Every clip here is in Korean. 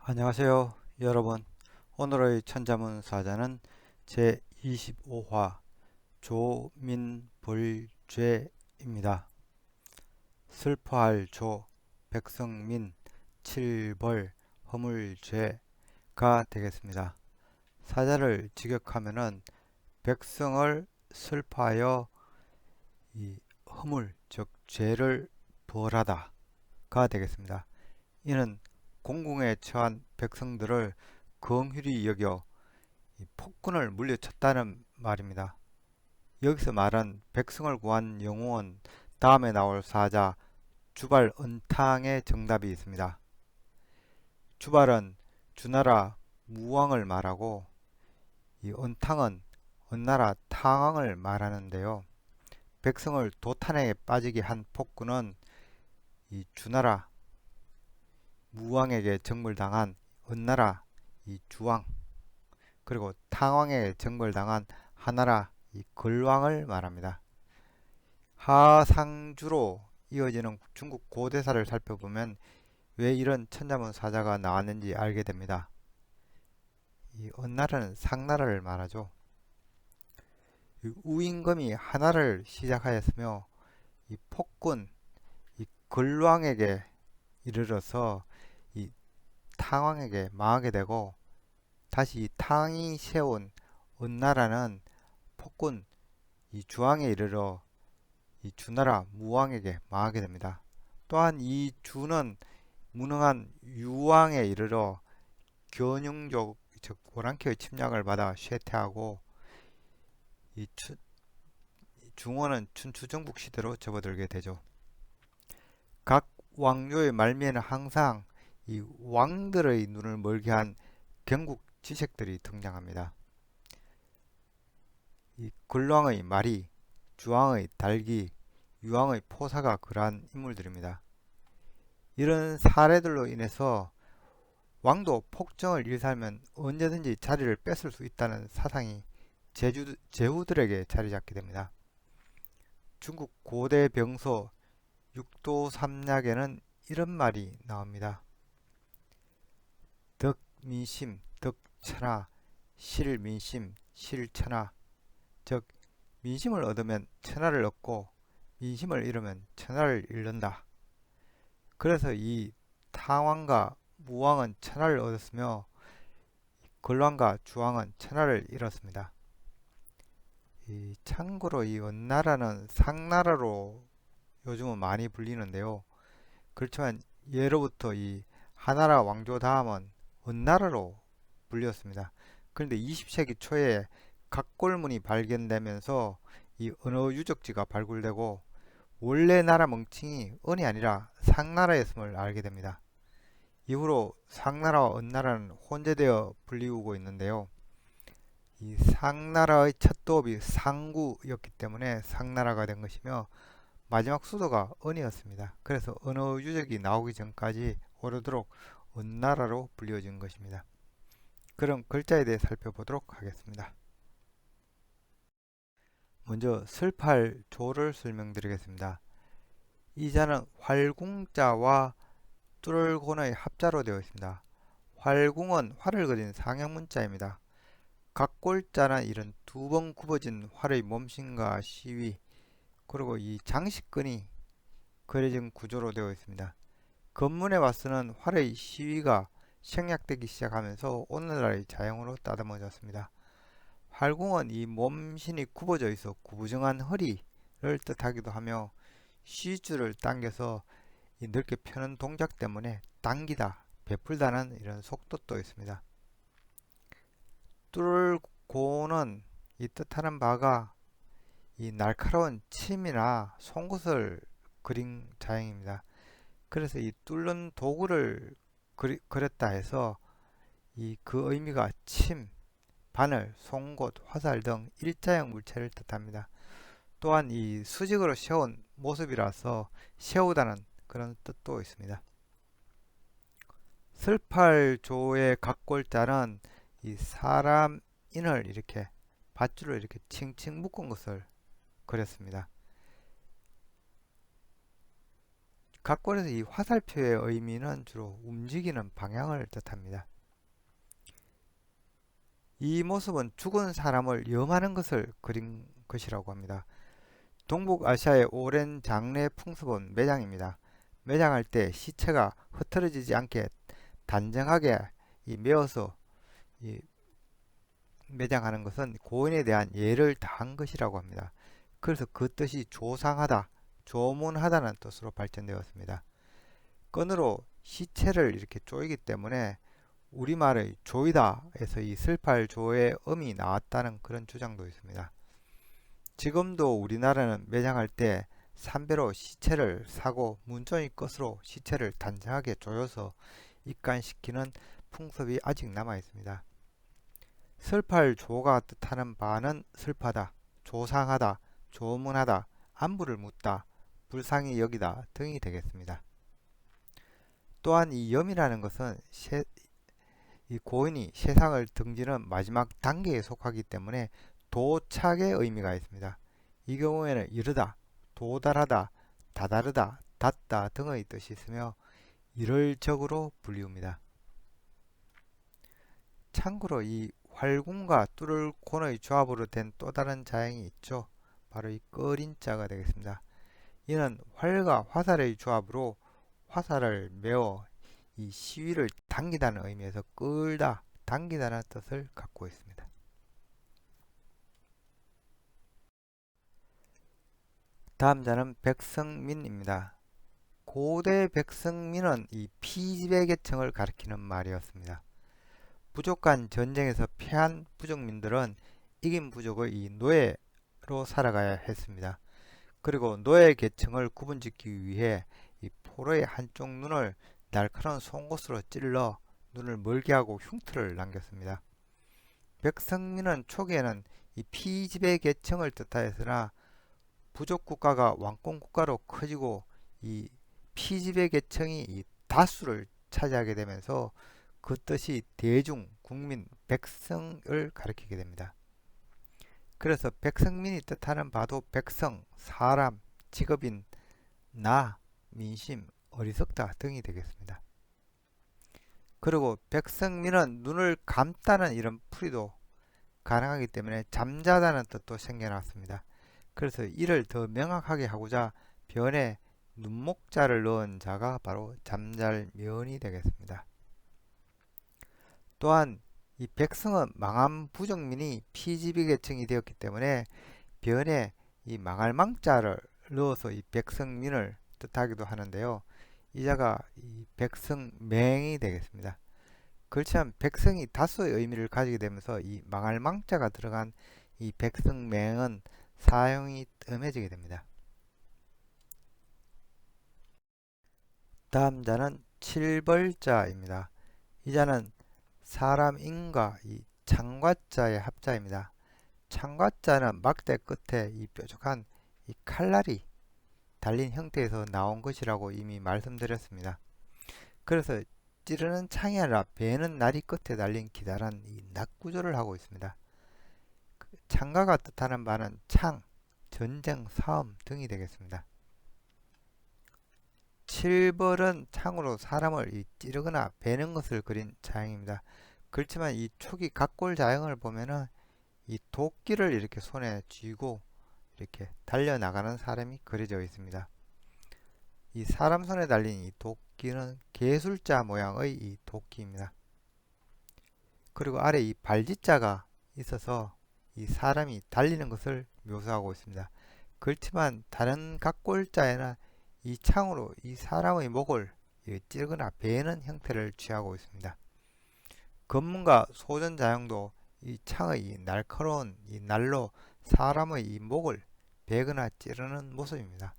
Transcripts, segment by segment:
안녕하세요, 여러분. 오늘의 천자문 사자는 제25화 조민불죄입니다. 슬퍼할 조, 백성민, 칠벌, 허물죄가 되겠습니다. 사자를 직역하면은 백성을 슬퍼하여 이 허물, 즉 죄를 벌하다가 되겠습니다. 이는 공궁에 처한 백성들을 긍휼히 여겨 폭군을 물리쳤다는 말입니다. 여기서 말한 백성을 구한 영웅은 다음에 나올 사자 주발 은탕의 정답이 있습니다. 주발은 주나라 무왕을 말하고 이 은탕은 은나라 탕왕을 말하는데요. 백성을 도탄에 빠지게 한 폭군은 이 주나라 무왕에게 정벌당한 은나라 이 주왕, 그리고 탕왕에게 정벌당한 하나라 이 걸왕을 말합니다. 하상주로 이어지는 중국 고대사를 살펴보면 왜 이런 천자문 사자가 나왔는지 알게 됩니다. 이 은나라는 상나라를 말하죠. 우임금이 하나를 시작하였으며 이 폭군 이 걸왕에게 이르러서 이 탕왕에게 망하게 되고, 다시 이 탕이 세운 은나라는 폭군 이 주왕에 이르러 이 주나라 무왕에게 망하게 됩니다. 또한 이 주는 무능한 유왕에 이르러 견융족 즉 오랑캐의 침략을 받아 쇠퇴하고, 이 중원은 춘추전국 시대로 접어들게 되죠. 각 왕조의 말미에는 항상 이 왕들의 눈을 멀게 한 gen국 지색들이 등장합니다. 이 근왕의 말이, 주왕의 달기, 유왕의 포사가 그러한 인물들입니다. 이런 사례들로 인해서 왕도 폭정을 일삼으면 언제든지 자리를 뺏을 수 있다는 사상이 제후들에게 자리 잡게 됩니다. 중국 고대 병서 육도삼약에는 이런 말이 나옵니다. 덕민심, 덕천하, 실민심, 실천하. 즉 민심을 얻으면 천하를 얻고 민심을 잃으면 천하를 잃는다. 그래서 이 탕왕과 무왕은 천하를 얻었으며 걸왕과 주왕은 천하를 잃었습니다. 참고로 이 은나라는 상나라로 요즘은 많이 불리는데요. 그렇지만 예로부터 이 하나라 왕조 다음은 은나라로 불렸습니다. 그런데 20세기 초에 각골문이 발견되면서 이 언어 유적지가 발굴되고 원래 나라 명칭이 은이 아니라 상나라였음을 알게 됩니다. 이후로 상나라와 은나라는 혼재되어 불리우고 있는데요. 이 상나라의 첫 도읍이 상구였기 때문에 상나라가 된 것이며 마지막 수도가 은이었습니다. 그래서 언어 유적이 나오기 전까지 오래도록 은나라로 불려진 것입니다. 그럼 글자에 대해 살펴보도록 하겠습니다. 먼저 슬팔 조를 설명드리겠습니다. 이 자는 활궁자와 뚫을곤의 합자로 되어 있습니다. 활궁은 활을 그린 상형문자입니다. 각골자는 이런 두 번 굽어진 활의 몸심과 시위, 그리고 이 장식근이 그려진 구조로 되어 있습니다. 건문에 와서는 활의 시위가 생략되기 시작하면서 오늘날의 자형으로 따듬어졌습니다. 활궁은 이 몸신이 굽어져 있어 구부정한 허리를 뜻하기도 하며 시줄을 당겨서 이 넓게 펴는 동작 때문에 당기다, 베풀다는 이런 속뜻도 있습니다. 뚫고는 이 뜻하는 바가 이 날카로운 침이나 송곳을 그린 자형입니다. 그래서 이 뚫는 도구를 그렸다 해서 그 의미가 침, 바늘, 송곳, 화살 등 일자형 물체를 뜻합니다. 또한 이 수직으로 세운 모습이라서 세우다는 그런 뜻도 있습니다. 슬팔조의 각골자는 이 사람 인을 이렇게 밧줄로 이렇게 칭칭 묶은 것을 그렸습니다. 각골에서 이 화살표의 의미는 주로 움직이는 방향을 뜻합니다. 이 모습은 죽은 사람을 염하는 것을 그린 것이라고 합니다. 동북아시아의 오랜 장례 풍습은 매장입니다. 매장할 때 시체가 흐트러지지 않게 단정하게 메어서 매장하는 것은 고인에 대한 예를 다한 것이라고 합니다. 그래서 그 뜻이 조상하다, 조문하다는 뜻으로 발전되었습니다. 끈으로 시체를 이렇게 조이기 때문에 우리말의 조이다에서 이 슬팔 조의 음이 나왔다는 그런 주장도 있습니다. 지금도 우리나라는 매장할 때 삼배로 시체를 사고 문종의 끝으로 시체를 단정하게 조여서 입간시키는 풍습이 아직 남아 있습니다. 슬팔 조가 뜻하는 바는 슬퍼다, 조상하다, 조문하다, 안부를 묻다, 불쌍히 여기다 등이 되겠습니다. 또한 이 염이라는 것은 이 고인이 세상을 등지는 마지막 단계에 속하기 때문에 도착의 의미가 있습니다. 이 경우에는 이르다, 도달하다, 다다르다, 닿다 등의 뜻이 있으며 일월적으로 불리웁니다. 참고로 이 활궁과 뚫을곤의 조합으로 된 또 다른 자형이 있죠. 바로 이 꺼린자가 되겠습니다. 이는 활과 화살의 조합으로 화살을 메어 이 시위를 당기다는 의미에서 끌다, 당기다는 뜻을 갖고 있습니다. 다음 자는 백성민입니다. 고대 백성민은 이 피지배 계층을 가리키는 말이었습니다. 부족 간 전쟁에서 패한 부족민들은 이긴 부족의 이 노예로 살아가야 했습니다. 그리고 노예 계층을 구분짓기 위해 이 포로의 한쪽 눈을 날카로운 송곳으로 찔러 눈을 멀게 하고 흉터를 남겼습니다. 백성민은 초기에는 이 피지배 계층을 뜻하였으나 부족 국가가 왕권 국가로 커지고 이 피지배 계층이 이 다수를 차지하게 되면서 그 뜻이 대중, 국민, 백성을 가리키게 됩니다. 그래서 백성민이 뜻하는 바도 백성, 사람, 직업인, 나, 민심, 어리석다 등이 되겠습니다. 그리고 백성민은 눈을 감다는 이런 풀이도 가능하기 때문에 잠자다는 뜻도 생겨났습니다. 그래서 이를 더 명확하게 하고자 변에 눈목자를 넣은 자가 바로 잠잘면이 되겠습니다. 또한 이 백성은 망한 부족민이 피지배 계층이 되었기 때문에 변에 이 망할 망자를 넣어서 이 백성민을 뜻하기도 하는데요. 이 자가 이 백성맹이 되겠습니다. 그렇지만 백성이 다수의 의미를 가지게 되면서 이 망할 망자가 들어간 이 백성맹은 사용이 뜸해지게 됩니다. 다음 자는 칠벌자입니다. 이 자는 사람 인과 이 창과자의 합자입니다. 창과자는 막대 끝에 이 뾰족한 이 칼날이 달린 형태에서 나온 것이라고 이미 말씀드렸습니다. 그래서 찌르는 창이 아니라 베는 나리 끝에 달린 기다란 이 낙구조를 하고 있습니다. 창가가 뜻하는 바는 창, 전쟁, 싸움 등이 되겠습니다. 칠벌은 창으로 사람을 찌르거나 베는 것을 그린 자형입니다. 그렇지만 이 초기 각골 자형을 보면은 이 도끼를 이렇게 손에 쥐고 이렇게 달려나가는 사람이 그려져 있습니다. 이 사람 손에 달린 이 도끼는 개술자 모양의 이 도끼입니다. 그리고 아래 이 발짓자가 있어서 이 사람이 달리는 것을 묘사하고 있습니다. 그렇지만 다른 각골자에는 이 창으로 이 사람의 목을 찌르거나 베는 형태를 취하고 있습니다. 검문과 소전자형도 이 창의 이 날카로운 이 날로 사람의 이 목을 베거나 찌르는 모습입니다.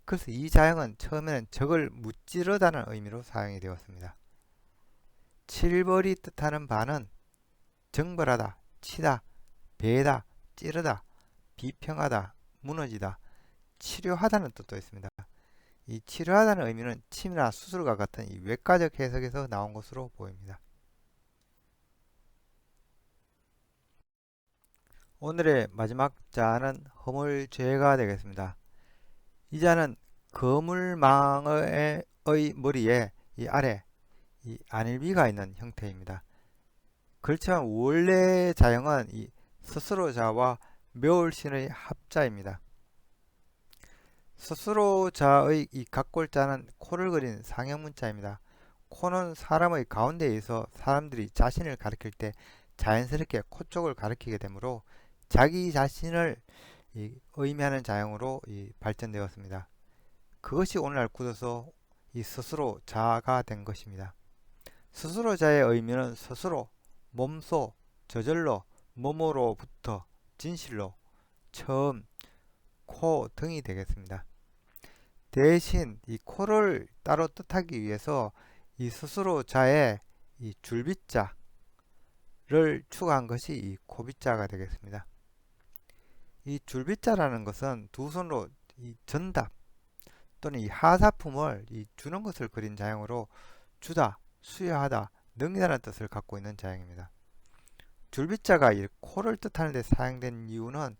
그래서 이 자형은 처음에는 적을 무찌르다는 의미로 사용이 되었습니다. 칠벌이 뜻하는 바는 정벌하다, 치다, 베다, 찌르다, 비평하다, 무너지다, 치료하다는 뜻도 있습니다. 이 치료하다는 의미는 침이나 수술과 같은 이 외과적 해석에서 나온 것으로 보입니다. 오늘의 마지막 자는 허물죄가 되겠습니다. 이 자는 거물망의 머리에 이 아래 이 안일비가 있는 형태입니다. 그렇지만 원래 자형은 이 스스로자와 묘월신의 합자입니다. 스스로자의 이 각골자는 코를 그린 상형문자입니다. 코는 사람의 가운데에 있어 사람들이 자신을 가리킬 때 자연스럽게 코 쪽을 가리키게 되므로 자기 자신을 의미하는 자형으로 발전되었습니다. 그것이 오늘날 굳어서 이 스스로자가 된 것입니다. 스스로자의 의미는 스스로, 몸소, 저절로, 몸으로부터, 진실로, 처음, 코 등이 되겠습니다. 대신 이 코를 따로 뜻하기 위해서 이 스스로자의 이 줄빗자를 추가한 것이 이 코빗자가 되겠습니다. 이 줄빗자라는 것은 두 손으로 이 전답 또는 이 하사품을 주는 것을 그린 자형으로 주다, 수여하다, 능이라는 뜻을 갖고 있는 자형입니다. 줄빗자가 이 코를 뜻하는 데 사용된 이유는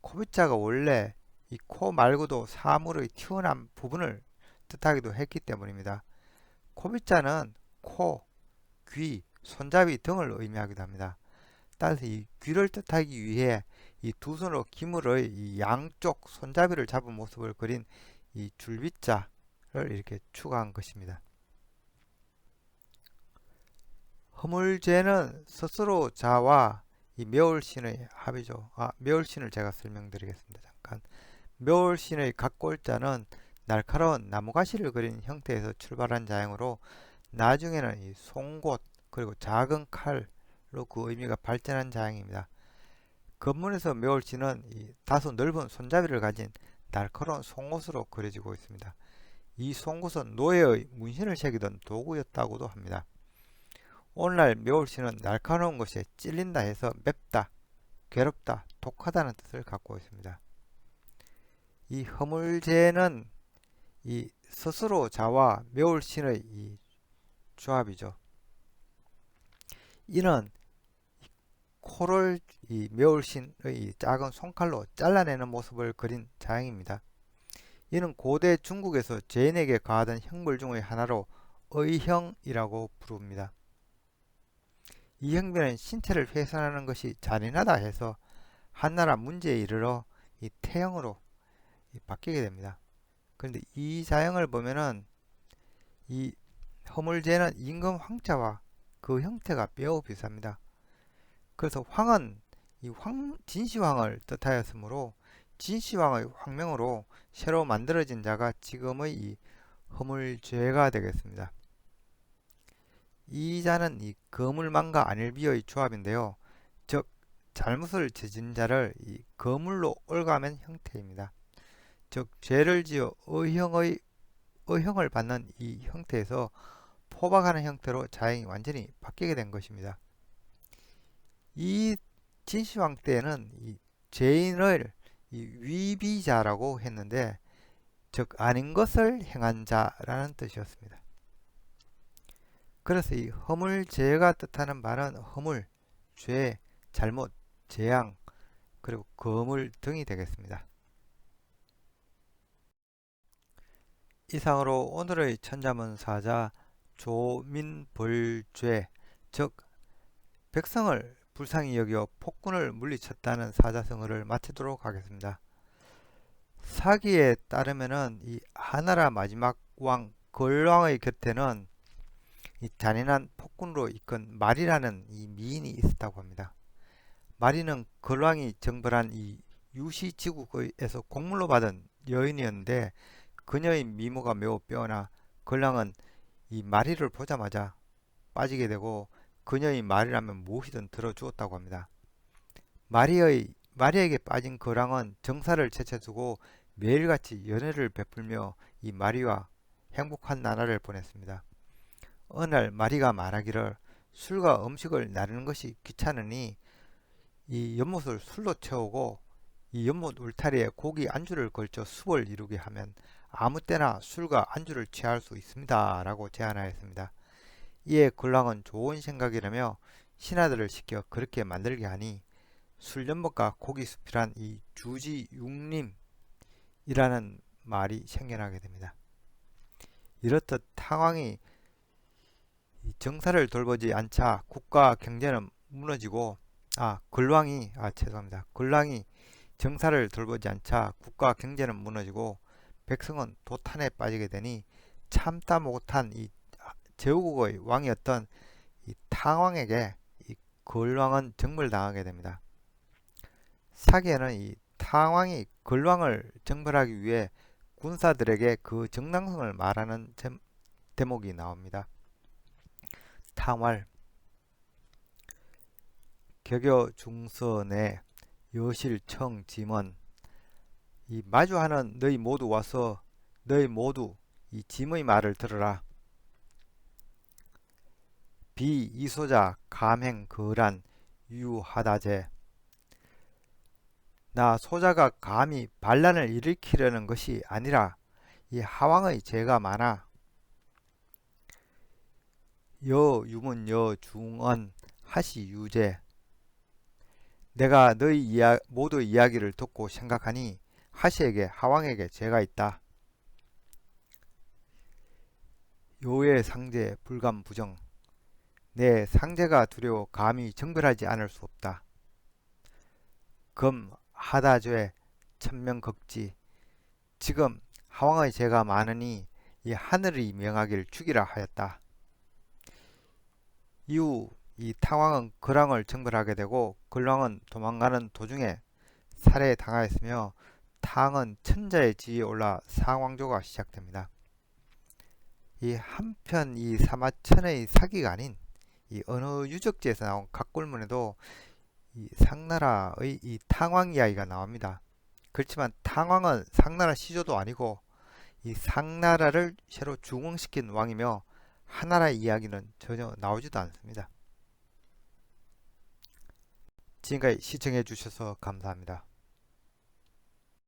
코빗자가 원래 이 코 말고도 사물의 튀어나온 부분을 뜻하기도 했기 때문입니다. 코빗자는 코, 귀, 손잡이 등을 의미하기도 합니다. 따라서 이 귀를 뜻하기 위해 이 두 손으로 기물의 이 양쪽 손잡이를 잡은 모습을 그린 이 줄빗자를 이렇게 추가한 것입니다. 허물제는 스스로자와 이 묘월신의 합이죠. 묘월신을 제가 설명드리겠습니다. 잠깐. 묘월신의 각골자는 날카로운 나무가시를 그린 형태에서 출발한 자형으로 나중에는 이 송곳 그리고 작은 칼로 그 의미가 발전한 자형입니다. 겉문에서 묘월신은 이 다소 넓은 손잡이를 가진 날카로운 송곳으로 그려지고 있습니다. 이 송곳은 노예의 문신을 새기던 도구였다고도 합니다. 오늘날 묘월신은 날카로운 것에 찔린다 해서 맵다, 괴롭다, 독하다는 뜻을 갖고 있습니다. 이 허물제는 이 스스로자와 묘월신의 이 조합이죠. 이는 코를 이 묘월신의 작은 손칼로 잘라내는 모습을 그린 자형입니다. 이는 고대 중국에서 죄인에게 가하던 형벌 중의 하나로 의형이라고 부릅니다. 이 형벌은 신체를 훼손하는 것이 잔인하다 해서 한나라 문제에 이르러 이 태형으로 바뀌게 됩니다. 그런데 이 자형을 보면은 이 허물제는 임금 황자와 그 형태가 매우 비슷합니다. 그래서 황은 이 진시황을 뜻하였으므로 진시황의 황명으로 새로 만들어진 자가 지금의 이 허물제가 되겠습니다. 이 자는 이 거물망과 안일비의 조합인데요. 즉 잘못을 저진 자를 이 거물로 옳가맨 형태입니다. 즉 죄를 지어 의형을 받는 이 형태에서 포박하는 형태로 자형이 완전히 바뀌게 된 것입니다. 이 진시황 때는 이 죄인을 이 위비자라고 했는데 즉 아닌 것을 행한 자라는 뜻이었습니다. 그래서 이 허물죄가 뜻하는 말은 허물, 죄, 잘못, 재앙, 그리고 거물 등이 되겠습니다. 이상으로 오늘의 천자문사자 조민벌죄, 즉 백성을 불쌍히 여겨 폭군을 물리쳤다는 사자성어를 마치도록 하겠습니다. 사기에 따르면은 이 하나라 마지막 왕 걸왕의 곁에는 이 잔인한 폭군으로 이끈 말이라는 이 미인이 있었다고 합니다. 말이는 걸왕이 정벌한 이 유시지국에서 공물로 받은 여인이었는데 그녀의 미모가 매우 빼어나 걸왕은 이 마리를 보자마자 빠지게 되고 그녀의 말이라면 무엇이든 들어주었다고 합니다. 마리에게 빠진 걸왕은 정사를 제쳐두고 매일같이 연애를 베풀며 이 마리와 행복한 나날을 보냈습니다. 어느 날 마리가 말하기를 술과 음식을 나르는 것이 귀찮으니 이 연못을 술로 채우고 이 연못 울타리에 고기 안주를 걸쳐 숲을 이루게 하면 아무 때나 술과 안주를 취할 수 있습니다 라고 제안하였습니다. 이에 걸왕은 좋은 생각이라며 신하들을 시켜 그렇게 만들게 하니 술연못과 고기숲이란 이 주지 육림이라는 말이 생겨나게 됩니다. 이렇듯 탕왕이 정사를 돌보지 않자 국가 경제는 무너지고 근왕이 정사를 돌보지 않자 국가 경제는 무너지고 백성은 도탄에 빠지게 되니 참다 못한 이 제후국의 왕이었던 이 탕왕에게 이 근왕은 정벌당하게 됩니다. 사기에는 이 탕왕이 근왕을 정벌하기 위해 군사들에게 그 정당성을 말하는 대목이 나옵니다. 탕왈 격여 중서내 여실청 짐원 이 마주하는 너희 모두 와서 너희 모두 이 짐의 말을 들으라. 비이소자 감행 거란 유하다제 나 소자가 감히 반란을 일으키려는 것이 아니라 이 하왕의 죄가 많아. 여유문 여중언 하시 유제 내가 너희 모두 이야기를 듣고 생각하니 하시에게 하왕에게 죄가 있다. 요의 상제 불감 부정 내 상제가 두려워 감히 정벌하지 않을 수 없다. 금 하다죄 천명극지 지금 하왕의 죄가 많으니 이 하늘이 명하길 죽이라 하였다. 이후 이 탕왕은 근왕을 정벌하게 되고 근왕은 도망가는 도중에 살해당하였으며 탕은 천자의 지위에 올라 상왕조가 시작됩니다. 이 한편 이 사마천의 사기가 아닌 이 어느 유적지에서 나온 각골문에도 이 상나라의 이 탕왕 이야기가 나옵니다. 그렇지만 탕왕은 상나라 시조도 아니고 이 상나라를 새로 중흥시킨 왕이며 하나라의 이야기는 전혀 나오지도 않습니다. 지금까지 시청해 주셔서 감사합니다.